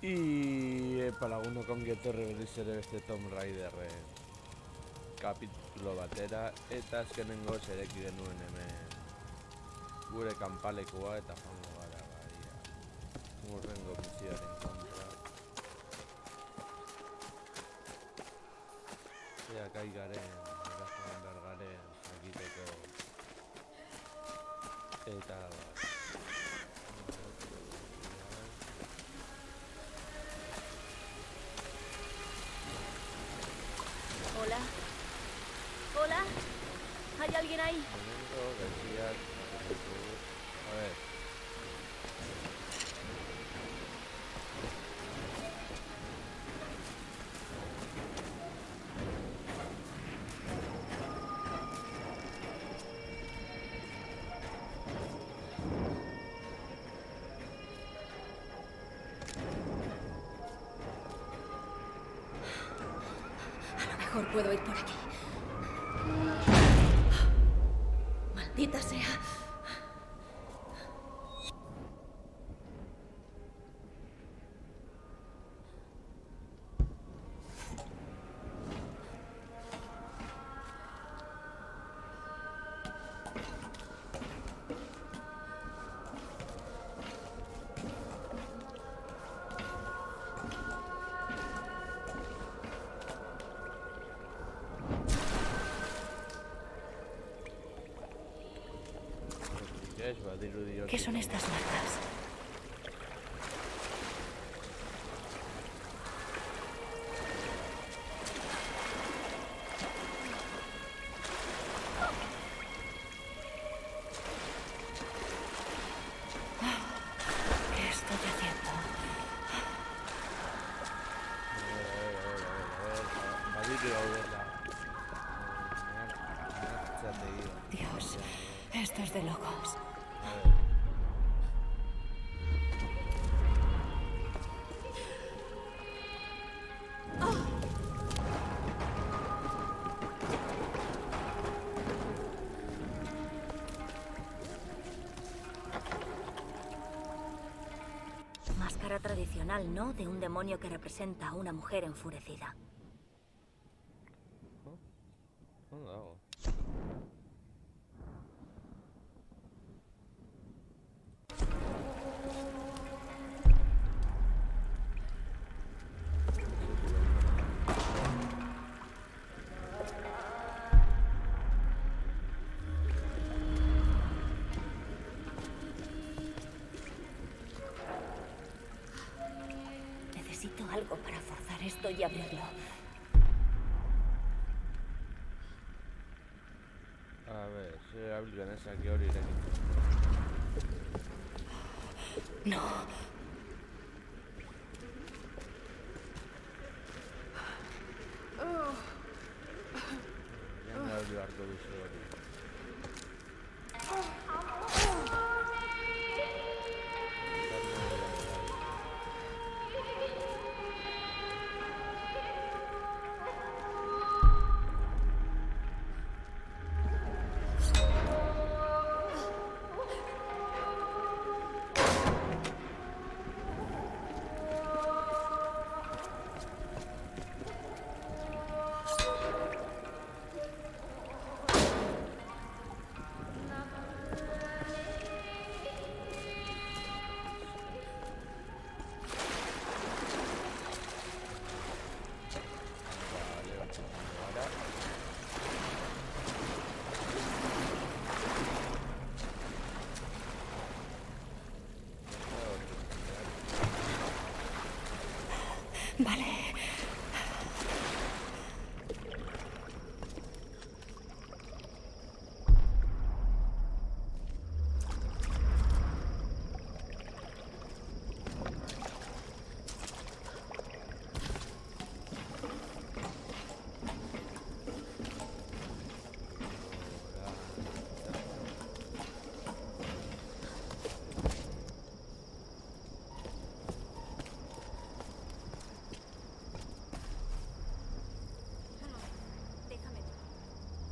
Para lagunok ongi etorri berriz ere beste Tomb Raiderren kapitulo batera, eta azkenengo zereki genuen hemen gure kanpalekua eta joango gara hurrengo misioaren kontra. Ea gai garen, eta joan behar garen, jakiteko eta Hola. Hola. ¿Hay alguien ahí? Gracias. A ver. A lo mejor puedo ir por aquí. Maldita sea. ¿Qué son estas marcas? ¿Qué estoy haciendo? Dios, esto es de locos. Máscara tradicional, ¿no? De un demonio que representa a una mujer enfurecida. Necesito algo para forzar esto y abrirlo. A ver, se abrió en esa que abriré. No. Ya me abrió harto visual. Vale.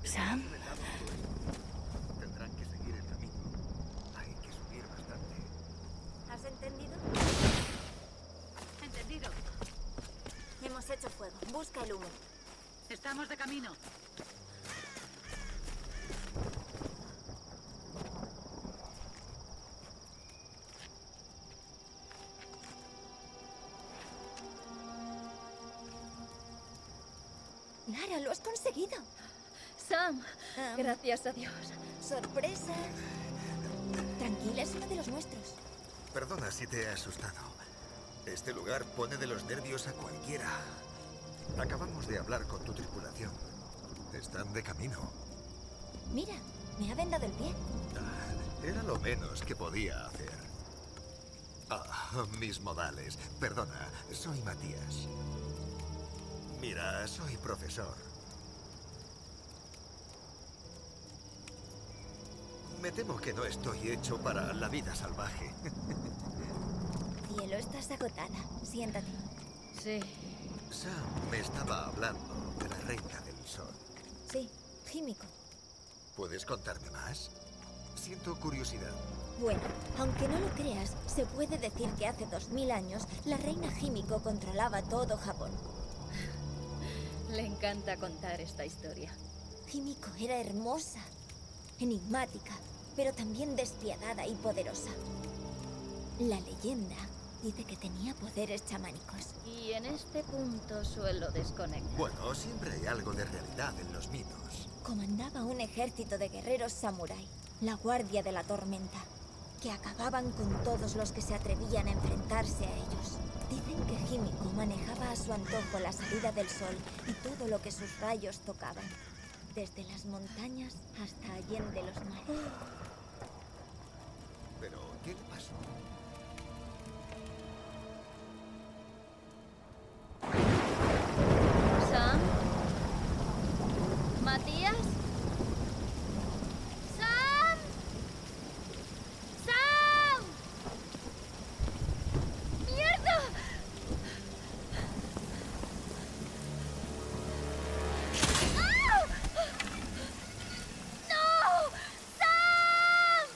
Sam. Tendrán que seguir el camino. Hay que subir bastante. ¿Has entendido? ¿Entendido? Hemos hecho fuego. Busca el humo. Estamos de camino. Lara, lo has conseguido. Sam, gracias a Dios. Sorpresa. Tranquila, es uno de los nuestros. Perdona si te he asustado. Este lugar pone de los nervios a cualquiera. Acabamos de hablar con tu tripulación. Están de camino. Mira, me ha vendado el pie. Era lo menos que podía hacer. Mis modales. Perdona, soy Matías. Mira, soy profesor. Me temo que no estoy hecho para la vida salvaje. Cielo, estás agotada. Siéntate. Sí. Sam me estaba hablando de la Reina del Sol. Sí, Himiko. ¿Puedes contarme más? Siento curiosidad. Bueno, aunque no lo creas, se puede decir que hace 2000 años la reina Himiko controlaba todo Japón. Le encanta contar esta historia. Himiko era hermosa, enigmática, pero también despiadada y poderosa. La leyenda dice que tenía poderes chamánicos. Y en este punto suelo desconectar. Bueno, siempre hay algo de realidad en los mitos. Comandaba un ejército de guerreros samurái, la Guardia de la Tormenta, que acababan con todos los que se atrevían a enfrentarse a ellos. Dicen que Himiko manejaba a su antojo la salida del sol y todo lo que sus rayos tocaban, desde las montañas hasta allende los mares. Pero, ¿qué le pasó? Sam. Matías. Sam. Sam. ¡Mierda! ¡Ah! ¡No! ¡Sam!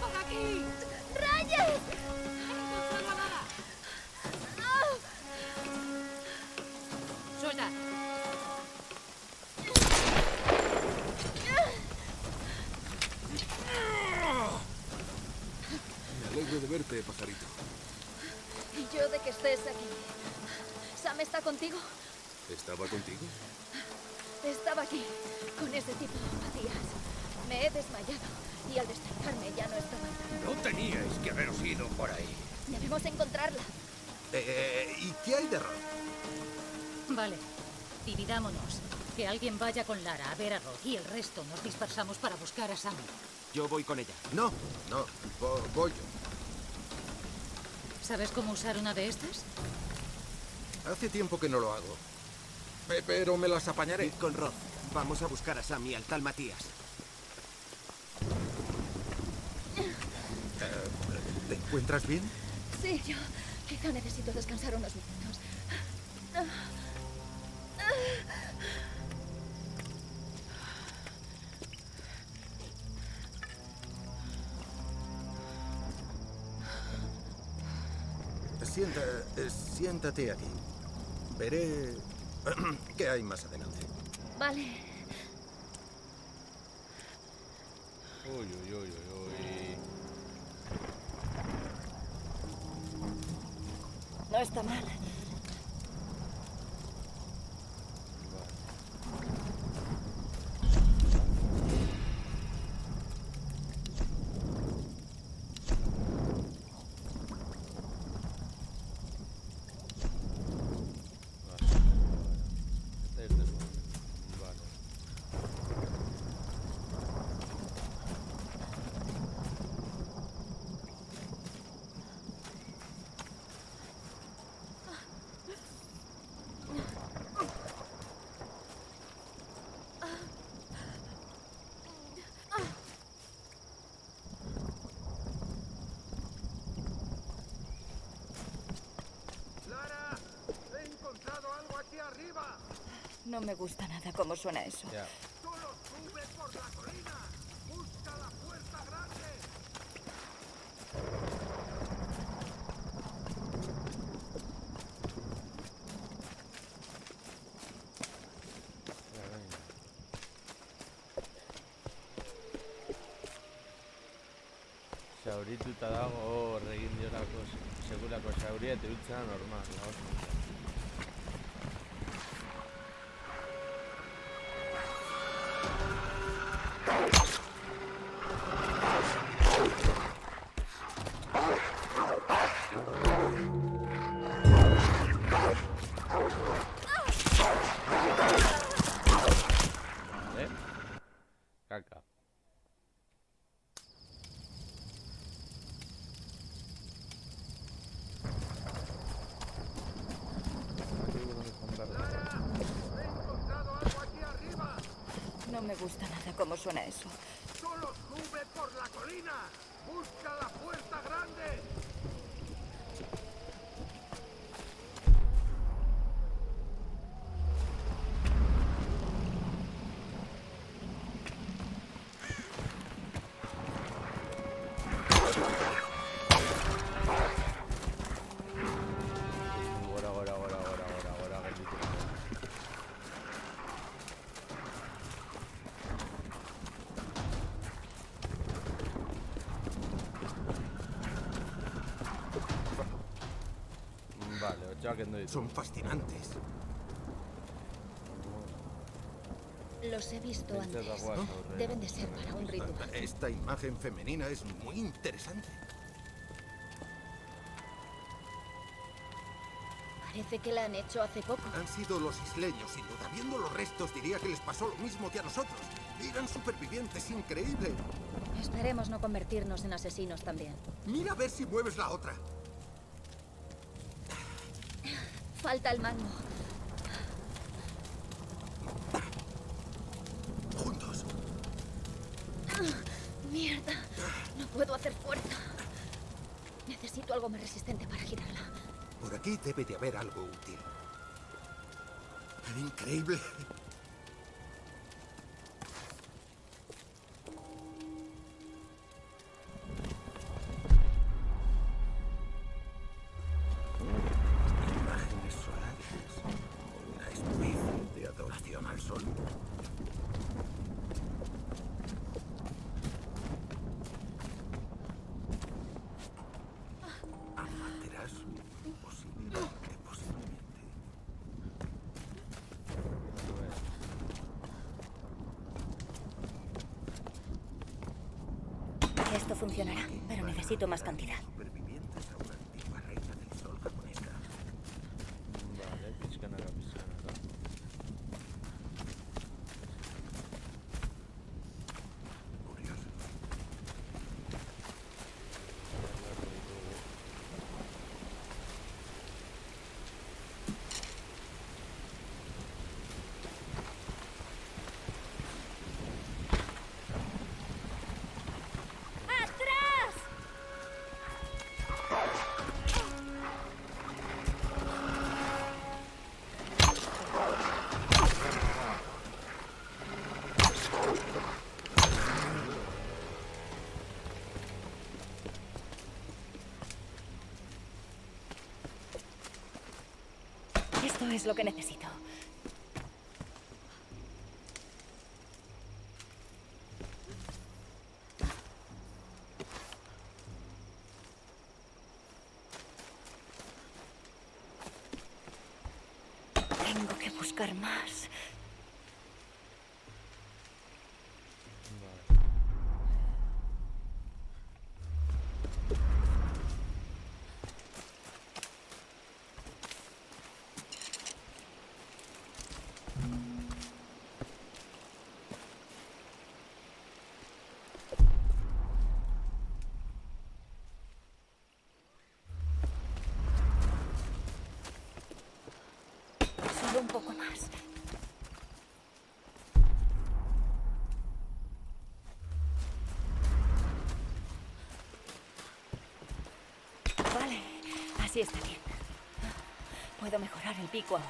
¡Por aquí! ¡Rayos! ¡Suelta! Me alegro de verte, pajarito. Y yo de que estés aquí. ¿Sam está contigo? ¿Estaba contigo? Estaba aquí, con ese tipo, Matías. Me he desmayado y al despertarme ya no estaba. No teníais que haberos ido por ahí. Debemos encontrarla. ¿Y qué hay de Rod? Vale, dividámonos. Que alguien vaya con Lara a ver a Rod y el resto nos dispersamos para buscar a Sammy. Yo voy con ella. No, voy yo. ¿Sabes cómo usar una de estas? Hace tiempo que no lo hago. Pero me las apañaré. Id con Rod. Vamos a buscar a Sam y al tal Matías. ¿Te encuentras bien? Sí, yo quizá necesito descansar unos minutos. Siéntate aquí. Veré qué hay más adelante. Vale. Uy, uy, uy, uy, uy. está mal. Este es de... Vale. ¡Lara! ¡He encontrado algo aquí arriba! No me gusta nada cómo suena eso. Ya. ¡Solo sube por la colina! ¡Busca la puerta grande! Zaurituta dago, egin diolako segurako zauria eta ibiltzea normal, oso. Vale. Caca. ¡Lara! ¡He encontrado algo aquí arriba! No me gusta nada cómo suena eso. ¡Solo sube por la colina! ¡Busca la puerta grande! Gora, gelditu. Vale, otxoak endo ditu. Son fascinantes. Los he visto Beste antes. dagoaz aurrera. Deben de ser para un ritual. Esta imagen femenina es muy interesante. Parece que la han hecho hace poco. Han sido los isleños, sin duda. Viendo los restos, diría que les pasó lo mismo que a nosotros. Eran supervivientes, increíble. Esperemos no convertirnos en asesinos también. Mira a ver si mueves la otra. Falta el mango. Juntos. Mierda. No puedo hacer fuerza. Necesito algo más resistente para girarla. Por aquí debe de haber algo útil. Increíble. Imágenes solares. Una especie de adoración al sol. Amaterasu. Posiblemente. Esto funcionará, pero necesito más cantidad. Supervivientes a una antigua reina del sol japonesa. Vale, pizkanaka. Curioso. ¡Atrás! Esto es lo que necesito. buscar más. Vale. Solo un poco más. Vale, así está bien. Puedo mejorar el pico ahora.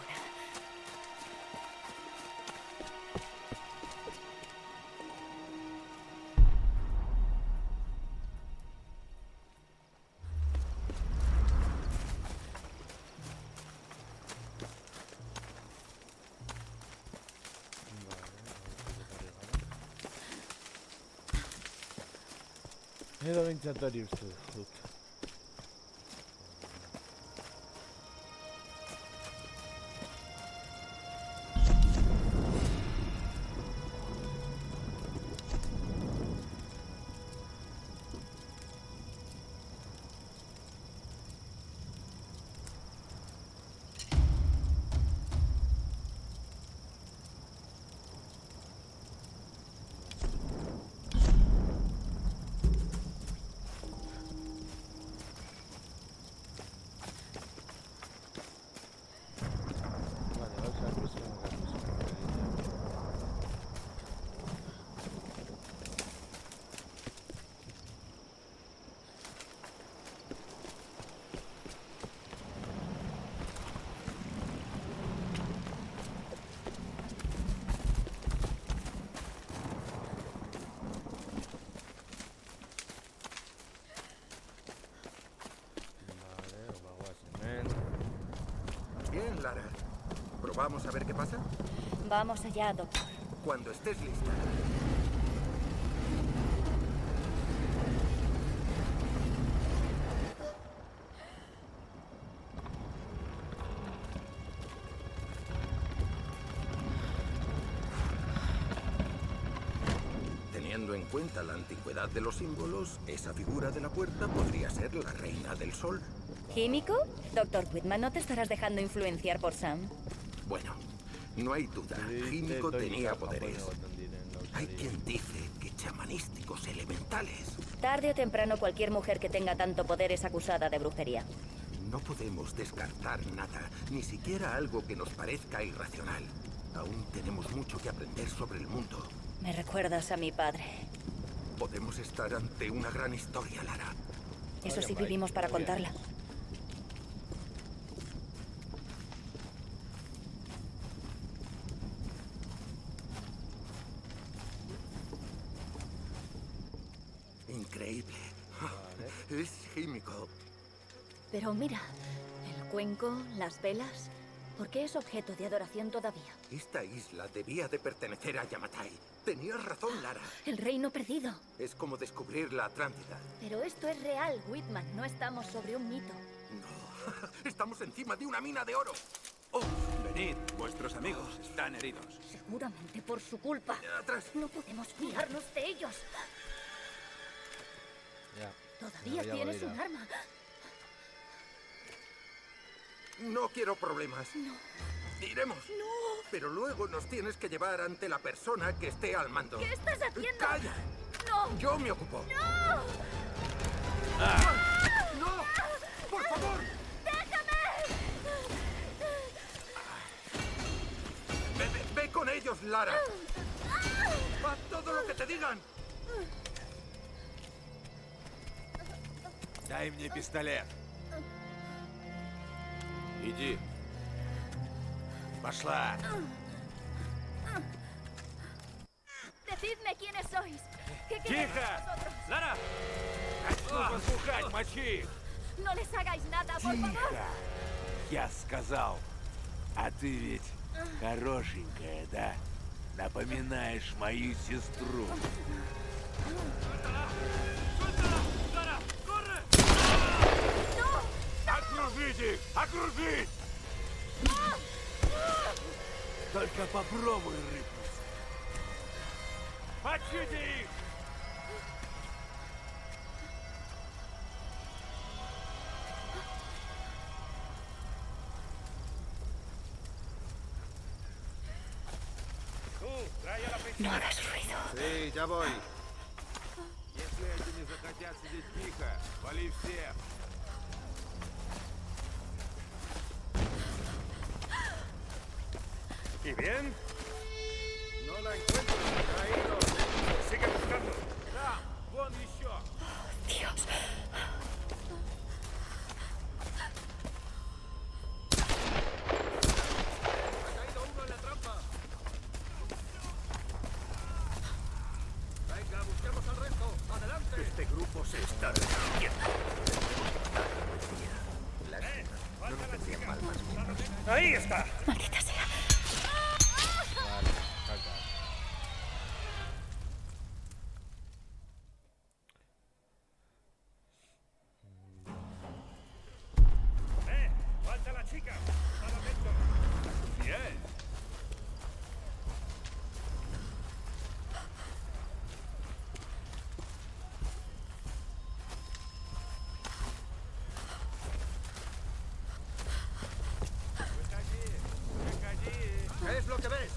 Edo behintzat hori uste dut. Vale, vamos a ver pues cómo vamos a ver. Vale, os hago a cement. Bien, Lara. ¿Probamos a ver qué pasa? Vamos allá, doctor. Cuando estés lista. Teniendo en cuenta la antigüedad de los símbolos, esa figura de la puerta podría ser la reina del sol. ¿Químico? Doctor Whitman, ¿no te estarás dejando influenciar por Sam? Bueno, no hay duda. Químico tenía poderes. Hay quien dice que chamanísticos elementales. Tarde o temprano cualquier mujer que tenga tanto poder es acusada de brujería. No podemos descartar nada, ni siquiera algo que nos parezca irracional. Aún tenemos mucho que aprender sobre el mundo. Me recuerdas a mi padre. Podemos estar ante una gran historia, Lara. Eso sí, vivimos para contarla. Increíble. Es químico. Pero mira, el cuenco, las velas... ¿Por qué es objeto de adoración todavía? Esta isla debía de pertenecer a Yamatai. Tenías razón, Lara. El reino perdido. Es como descubrir la Atlántida. Pero esto es real, Whitman. No estamos sobre un mito. No, estamos encima de una mina de oro. Oh, Venid, vuestros amigos están heridos. Seguramente por su culpa. atrás. No podemos fiarnos de ellos. Ya. Todavía tienes un arma. No quiero problemas. No. Iremos. No. Pero luego nos tienes que llevar ante la persona que esté al mando. ¿Qué estás haciendo? ¡Calla! No. Yo me ocupo. ¡No! ¡No! ¡Por favor! ¡Déjame! Ve con ellos, Lara. Haz todo lo que te digan. Дай мне пистолет. Иди. Пошла. Decidme quiénes sois. ¿Qué queréis de Тихо! nosotros? Лара! Хочу послухать, мочи их! No les hagáis nada, por favor. Тихо! Я сказал. А ты ведь хорошенькая, да? Напоминаешь мою сестру. Окружить их! Окружить! Только попробуй рыпнуться. Мочите их! No hagas ruido. Sí, ya voy. Если эти не захотят сидеть тихо, вали всех. ¿Y bien? No la encuentro. Ha ido. Sigue buscando. Там, вон еще. Dios. Ha caído uno en la trampa. Venga, busquemos al resto. Adelante. Este grupo se está destruyendo. Lástima. No nos vendrían mal más miembros. ¡Ahí está! Maldita sea. Vale, caca. ¡Falta la chica! ¡Estad atentos! Bien. ¿Qué es lo que ves?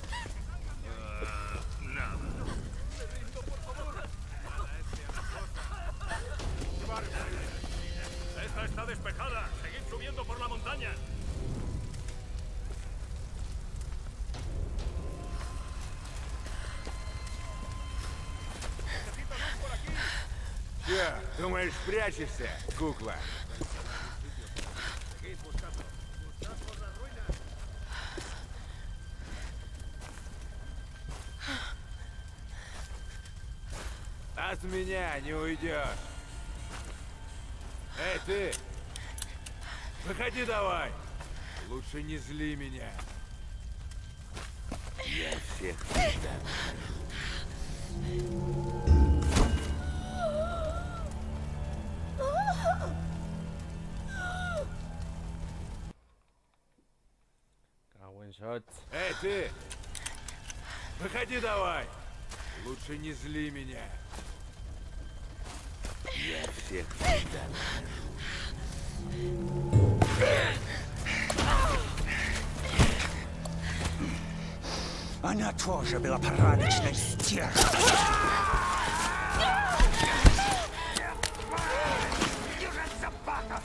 ¡Esta está despejada! ¡Seguid subiendo por la montaña! Че, думаешь, спрячешься, кукла? От меня не уйдешь. Эй, ты! Выходи давай! Лучше не зли меня. Я всех предам. Cago en shot. Эй, ты! Выходи давай! Лучше не зли меня. Я всех предам. Она тоже была порядочной стервой. Держать собака!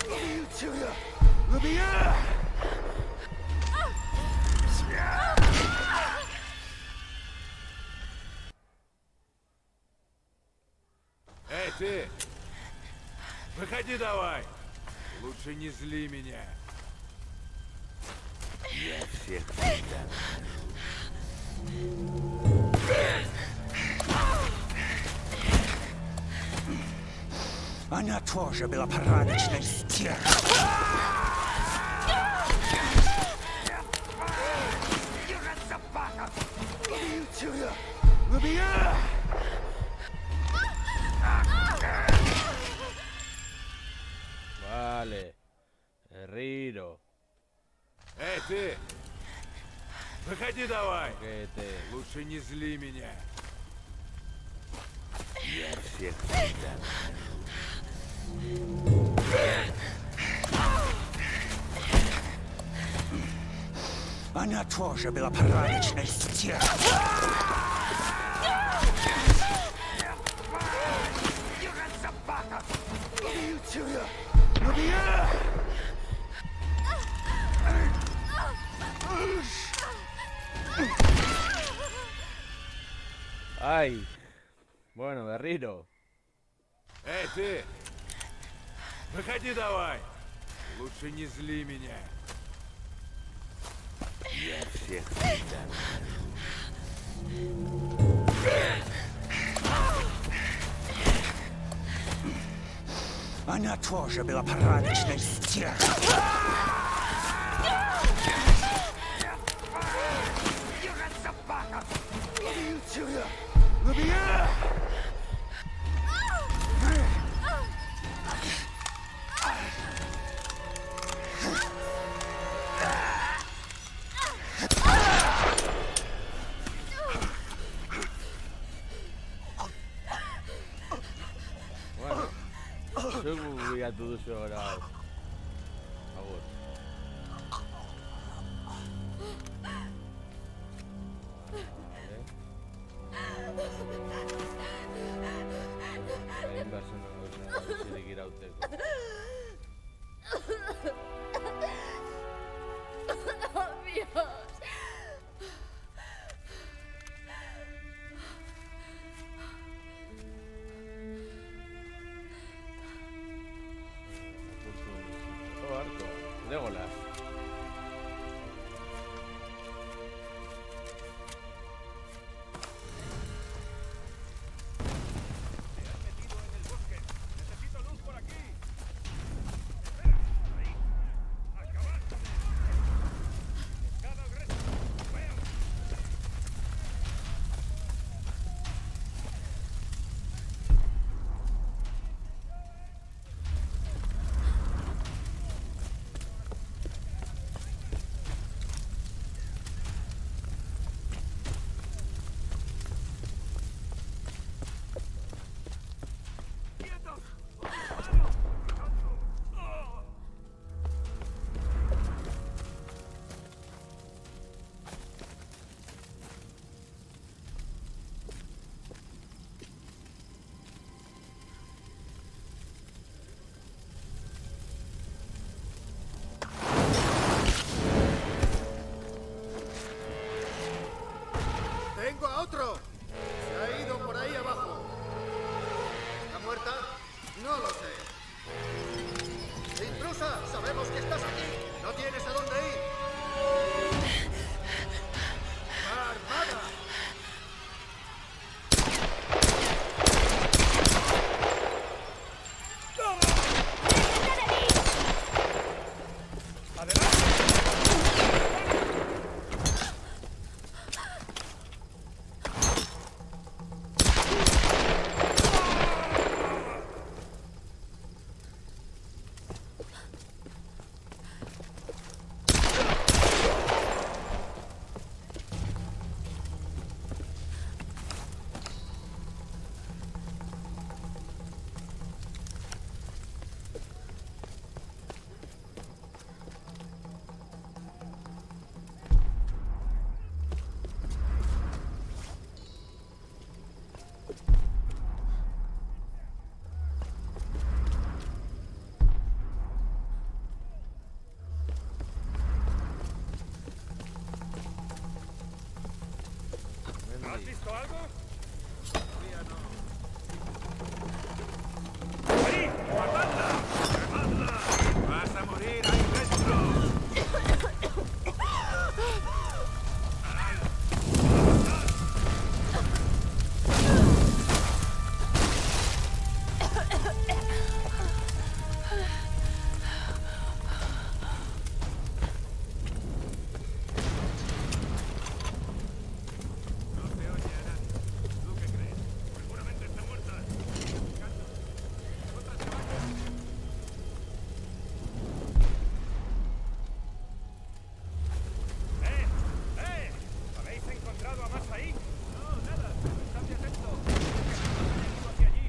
Убью тебя! Убью! Эй, ты! Выходи давай! Лучше не зли меня. Я всех предам. Она тоже была порядочной стервой. Держать собака! Убью тебя! Убью! Vale. Herrero. Эй, ты! Выходи давай! Que te... Лучше не зли меня. Я всех предам. Она тоже была порядочной стервой. Держать собака! Убью тебя! Убью! ¡Ay! Bueno, Berriro. Эй, ты! Выходи давай! Лучше не зли меня. Я всех предам. Она тоже была порядочной стервой. Держать собака! Убью тебя! Убью! Zugu bilatu duzu ora. Agur. Egin behar zen nango zirik irauteko. Dios. Oh, harto. Legolas. Se han metido en el bosque. Necesito luz por aquí. Espera, ahí. Acabad con él. Buscad al resto. Vean. ¡Quietos! ¡Mano! ¡Oh! ¡Tengo a otro! Se ha ido por ahí abajo. ¿Está muerta? No lo sé. ¡Intrusa! ¡Sabemos que estás aquí! ¡No tienes a dónde ir! ¡Armada! ¿Has visto algo? Todavía no. ¡Ahí! ¡Matadla! ¡Quemadla! ¡Vas a morir ahí dentro! No se oye a nadie. ¿Tú qué crees? Seguramente está muerta. ¡Otras caballos! ¡Eh! ¿Habéis encontrado a más ahí? No, nada. Estate atento. Yendo hacia allí.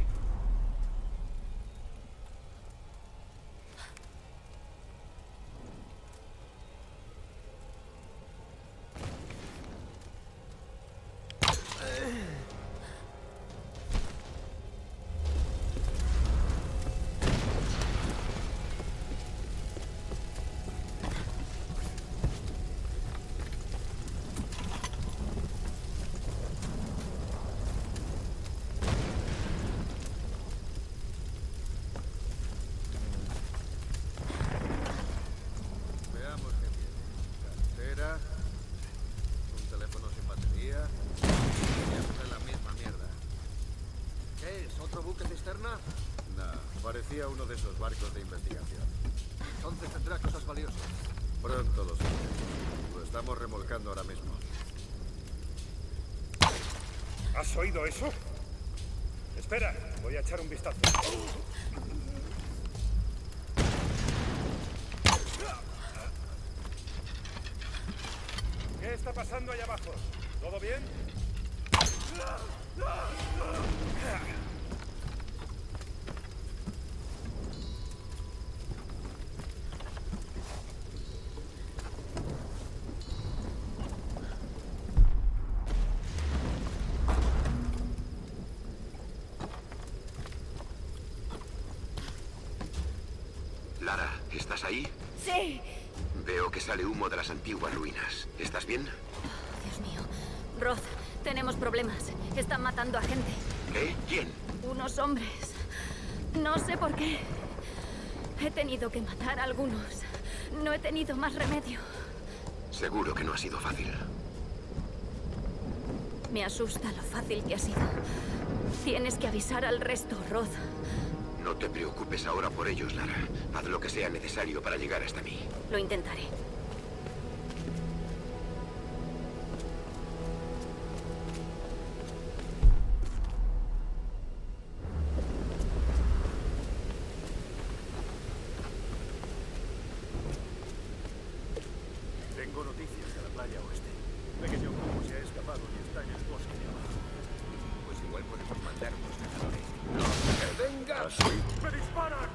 Veamos qué tiene. Cartera, un teléfono sin batería, siempre la misma mierda. ¿Qué es? ¿Otro buque cisterna? No, parecía uno de esos barcos de investigación. Entonces tendrá cosas valiosas. Pronto lo sé. Lo estamos remolcando ahora mismo. ¿Has oído eso? Espera, voy a echar un vistazo. ¿Qué está pasando allá abajo? ¿Todo bien? ahí? Sí. Veo que sale humo de las antiguas ruinas. ¿Estás bien? Dios mío. Roth, tenemos problemas. Están matando a gente. ¿Qué? ¿Quién? Unos hombres. No sé por qué. He tenido que matar a algunos. No he tenido más remedio. Seguro que no ha sido fácil. Me asusta lo fácil que ha sido. Tienes que avisar al resto, Roth. No te preocupes ahora por ellos, Lara. Haz lo que sea necesario para llegar hasta mí. Lo intentaré. Tengo noticias de la playa oeste. Un pequeño grupo se ha escapado y está en el bosque de abajo. Pues igual podemos mandar unos cazadores. ¡Venga! ¡Me disparan!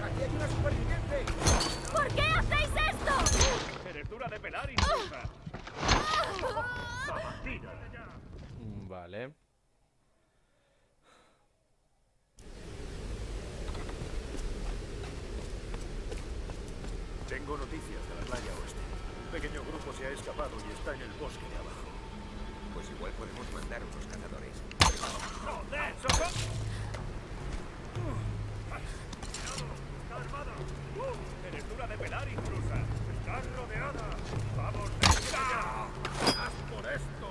¡Aquí hay una superviviente! ¿Por qué hacéis esto? ¡Eres dura de pelar, intrusa! ¡Sabatina! Vale. Tengo noticias de la playa oeste. Un pequeño grupo se ha escapado y está en el bosque de abajo. Pues igual podemos mandar unos cazadores. ¡Joder! ¡Socorro! ¡Está armada! ¡Eres dura de pelar, intrusa! ¡Estás rodeada! ¡Vamos, vete allá! ¡Haz por esto!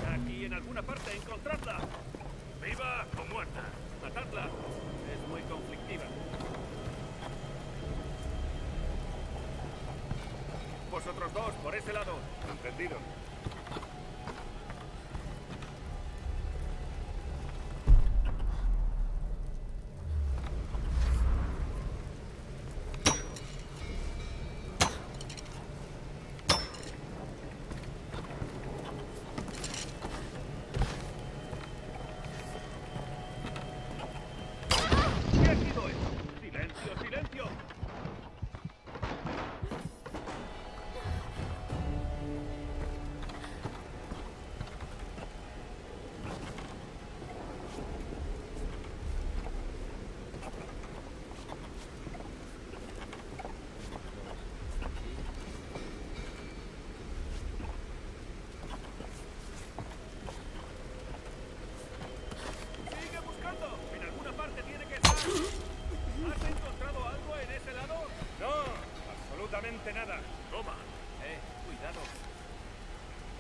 Está aquí en alguna parte. ¡Encontradla! ¡Viva o muerta! ¡Matadla! Es muy conflictiva. Vosotros dos, por ese lado. Entendido. ¿Qué ha sido eso? ¡Silencio, silencio! ¡Sigue buscando! En alguna parte tiene que estar. ¿Has encontrado algo en ese lado? No, absolutamente nada. Toma. Cuidado.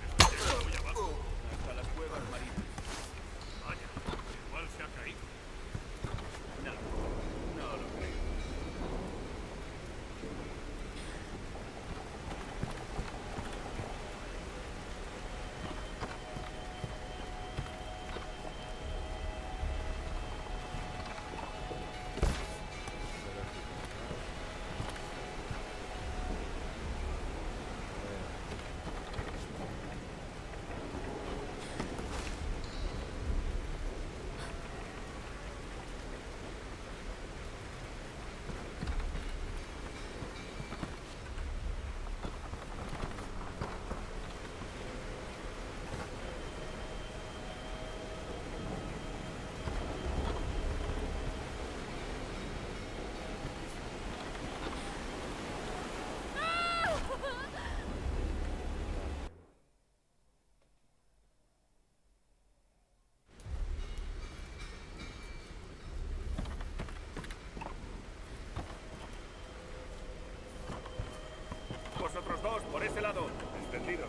Está muy abajo. Hasta las cuevas marinas. Vaya, igual se ha caído. No, no lo creo. Vosotros dos, por ese lado. Entendido.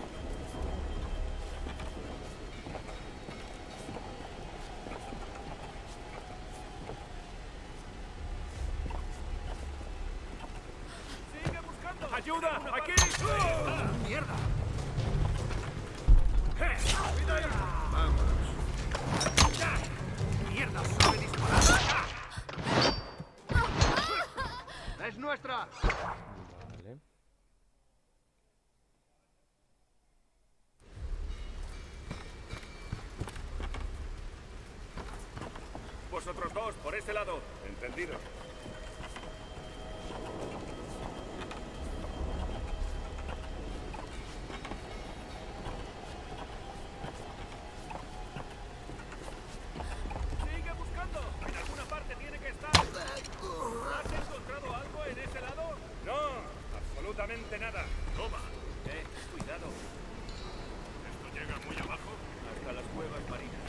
¡Ayuda! ¡Aquí! ¡Mierda! Vámonos. ¡Mierda! ¡Sabe disparar! ¡Es nuestra! Vale. Vosotros dos, por ese lado. Entendido. Sigue buscando. En alguna parte tiene que estar. ¿Has encontrado algo en ese lado? No, absolutamente nada. Toma. Cuidado. ¿Esto llega muy abajo? Hasta las cuevas marinas.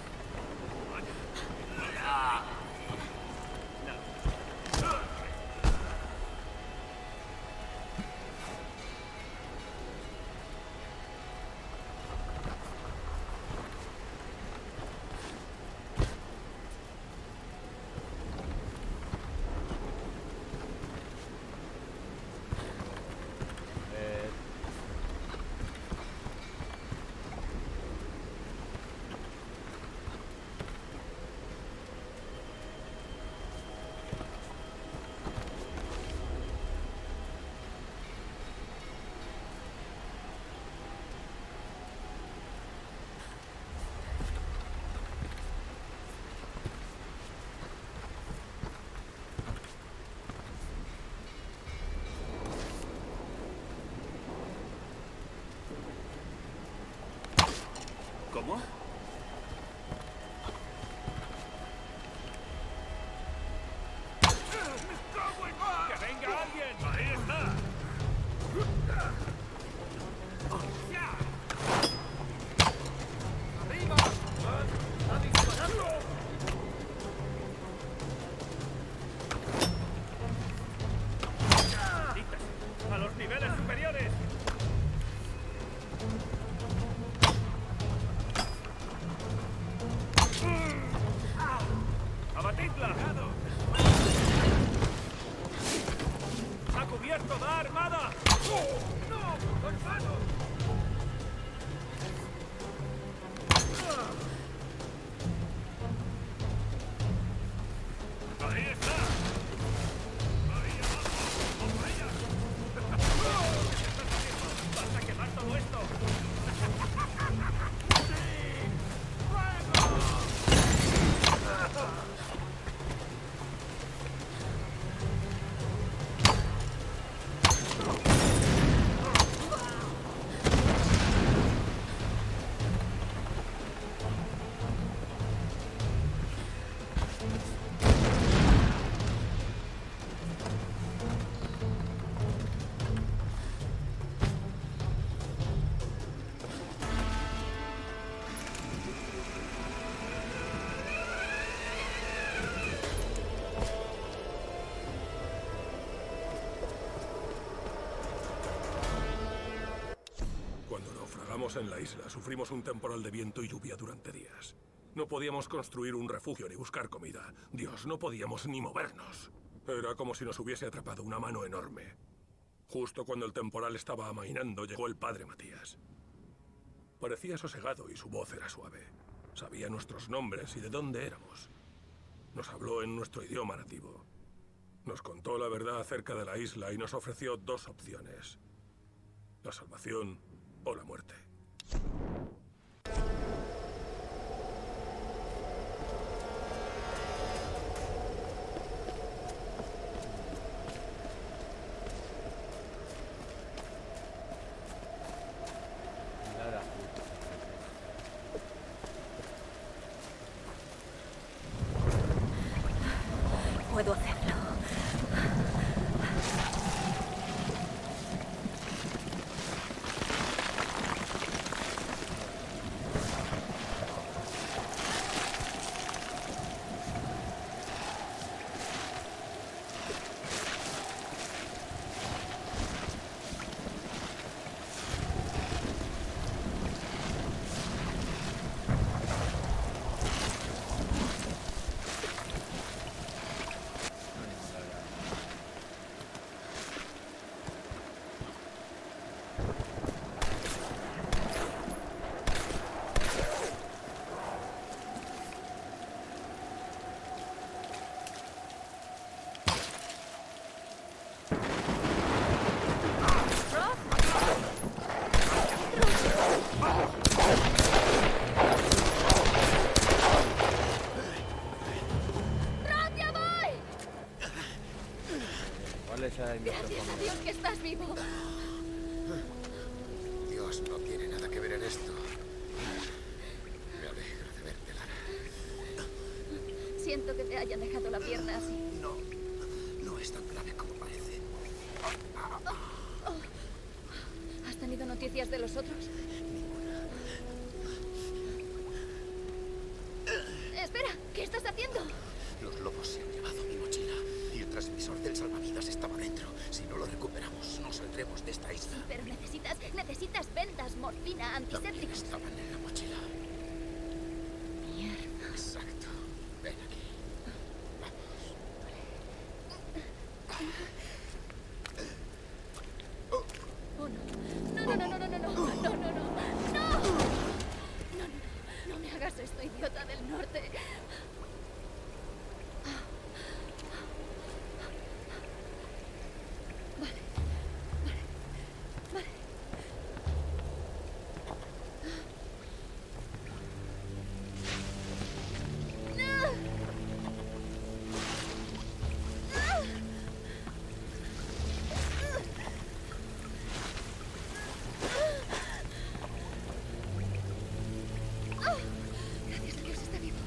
¿Cómo? ¡Que venga alguien! ¡Ahí está! ¡Arriba! ¡A dispararlo! ¡A los niveles superiores! ¡Abatidla! ¡Ha cubierto! ¡Da armada! ¡No! ¡Hermano! ¡Ahí está! ¡Ahí abajo! ¡Vamos a ella! ¿Qué se está haciendo? ¡Vas a quemar todo esto! En la isla sufrimos un temporal de viento y lluvia durante días. No podíamos construir un refugio ni buscar comida. Dios, no podíamos ni movernos. Era como si nos hubiese atrapado una mano enorme. Justo cuando el temporal estaba amainando, llegó el padre Matías. Parecía sosegado y su voz era suave. Sabía nuestros nombres y de dónde éramos. Nos habló en nuestro idioma nativo. Nos contó la verdad acerca de la isla y nos ofreció dos opciones: la salvación o la muerte. Puedo hacerlo. ¿Cuál es el Gracias a Dios que estás vivo. Dios no tiene nada que ver en esto. Me alegro de verte, Lara. Siento que te hayan dejado la pierna así. No es tan grave como parece. ¿Has tenido noticias de los otros? Espera, ¿qué estás haciendo? Los lobos se han llevado mi mochila y el transmisor del salvavidas estaba dentro. Si no lo recuperamos, no saldremos de esta isla. Pero necesitas vendas, morfina, También antisépticos. estaban en la mochila. Mierda. Exacto. Ven aquí. Oh, no. No me hagas esto, idiota del norte. Vale. Gracias a Dios está vivo.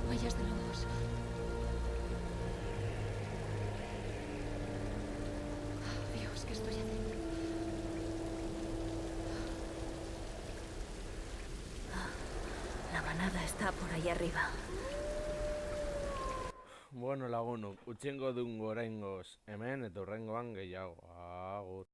Huellas de lobos. Dios, ¿qué estoy haciendo? La manada está por ahí arriba. Bueno, lagunok, utxengo dun gorengoz, hemen eta hurrengoan gehiago. Agur.